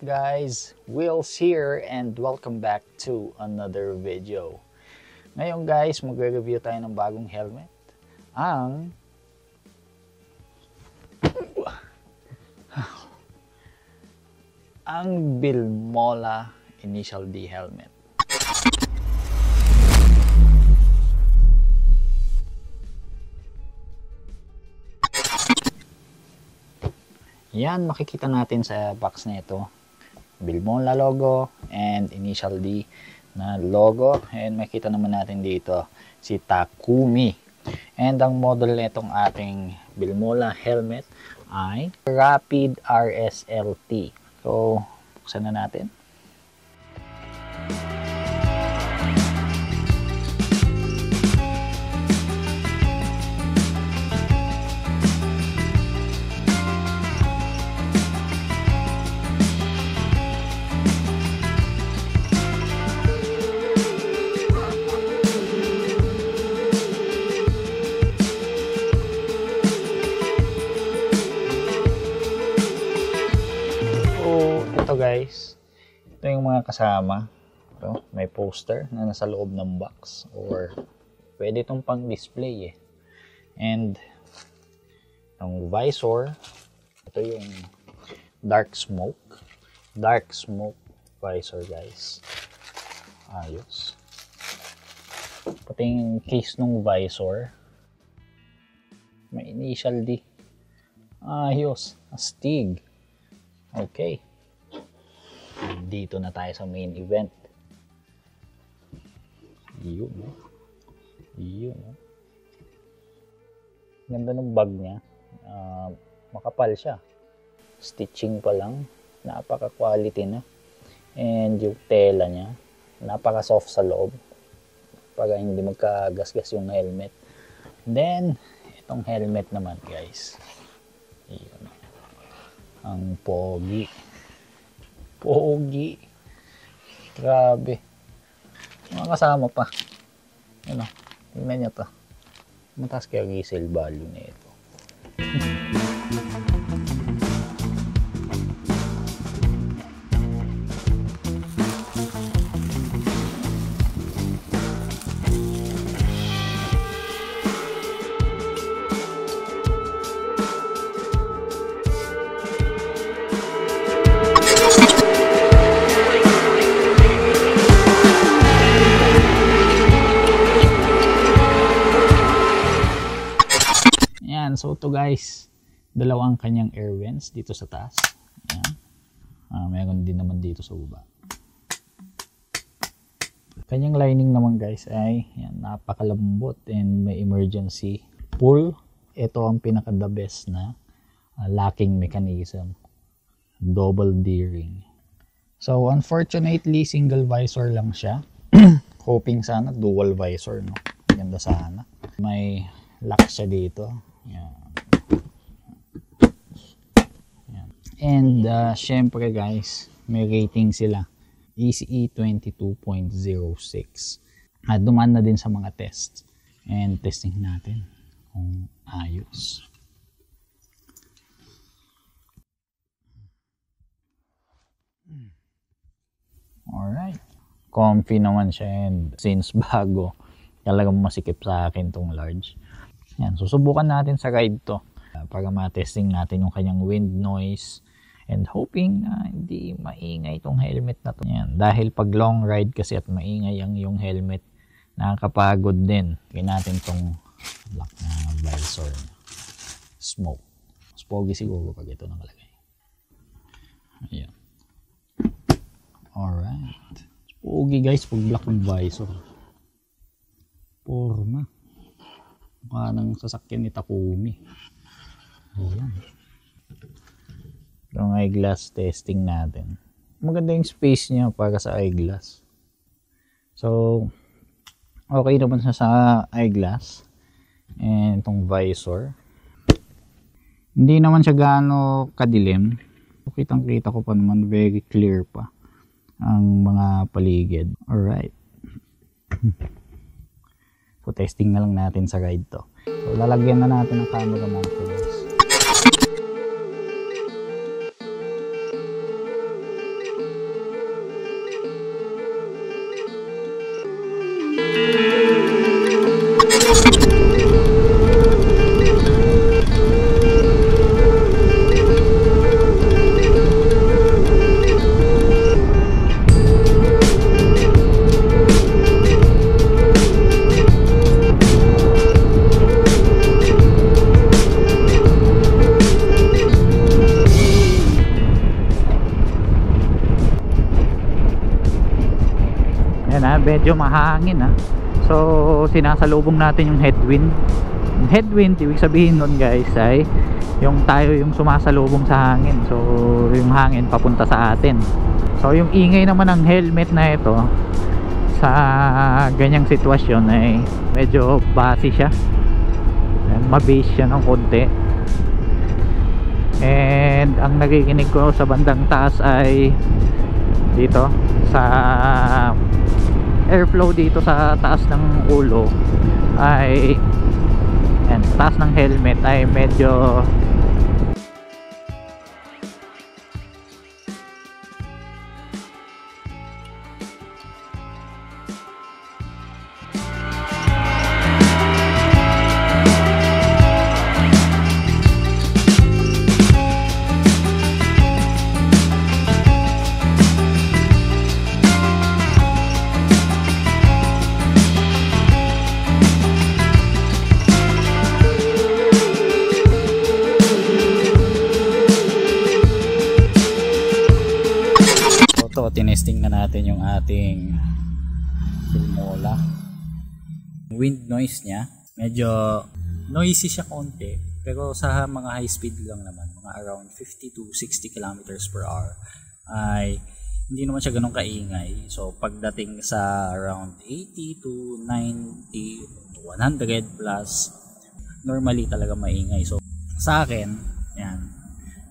guys? Will's here and welcome back to another video. Ngayon guys, magre-review tayo ng bagong helmet. Ang Bilmola Initial D helmet. Yan, makikita natin sa box na ito. Bilmola logo and Initial D na logo. And makikita naman natin dito si Takumi. And ang model nitong ating Bilmola helmet ay Rapid RSLT. So, buksan na natin. Ito guys, ito yung mga kasama. Ito, may poster na nasa loob ng box or pwede itong pang display eh. And yung visor, ito yung dark smoke visor guys. Ayos. Pati yung case ng visor, may Initial D. Ayos, astig. Okay. Dito na tayo sa main event. Yun. Ganda ng bag niya. Makapal siya. Stitching pa lang. Napaka-quality na. And yung tela niya, napaka-soft sa loob. Para hindi magkagasgas yung helmet. Then, itong helmet naman guys. Yun. Ang pogi. Grabe. Mga kasama pa. Ano, tingnan nyo to. Mataas kaya resale value na ito. So ito guys, dalawang kanyang air vents dito sa taas. Ayan. Meron din naman dito sa baba. Kanyang lining naman guys ay yan, napakalambot and may emergency pull. Ito ang pinaka the best na locking mechanism. Double D-ring. So unfortunately, single visor lang siya. Hoping sana dual visor, no? Ganda sana. May lock siya dito. Yan. And syempre guys, may rating sila ECE 22.06 at dumaan na din sa mga tests and testing natin kung ayos. Alright, comfy naman siya and since bago talagang masikip sa akin tong large. Yan, susubukan natin sa ride to para matesting natin yung kanyang wind noise and hoping na hindi maingay itong helmet na to. Yan, dahil pag long ride kasi at maingay ang yung helmet, nakakapagod din. Gawin natin tong black na visor smoke. Mas pogi siguro pag ito nakalagay. Ayan. Alright. Pogi guys pag black ng visor. Porma. Mukha ng sasakyan ni Takumi. Ayan. Yung eyeglass testing natin. Maganda yung space niya para sa eyeglass. So, okay naman siya sa eyeglass. And itong visor. Hindi naman siya gaano kadilim. Kitang-kita ko pa naman, very clear pa ang mga paligid. Alright. So, testing na lang natin sa ride to. So, lalagyan na natin ng camera mount guys. medyo mahangin so sinasalubong natin yung headwind. Yung headwind, ibig sabihin nun guys ay yung tayo yung sumasalubong sa hangin, so yung hangin papunta sa atin. So yung ingay naman ng helmet na ito sa ganyang sitwasyon ay medyo basi siya, mabase siya ng konti. And ang nakikinig ko sa bandang taas ay dito sa airflow dito sa taas ng ulo ay sa taas ng helmet ay medyo tinesting na natin yung ating Filmola. Wind noise niya, medyo noisy siya konti, pero sa mga high speed lang naman, mga around 50 to 60 kilometers per hour ay hindi naman siya ganun kaingay. So pagdating sa around 80 to 90 100 plus, normally talaga maingay. So sa akin, yan,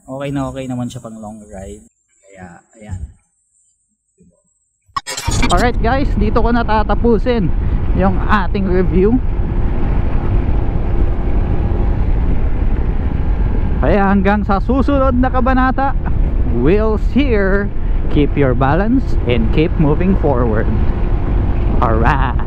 okay naman siya pang long ride, kaya ayan. Alright guys, dito ko natatapusin yung ating review. Kaya hanggang sa susunod na kabanata, we'll see you. Keep your balance and keep moving forward. Alright.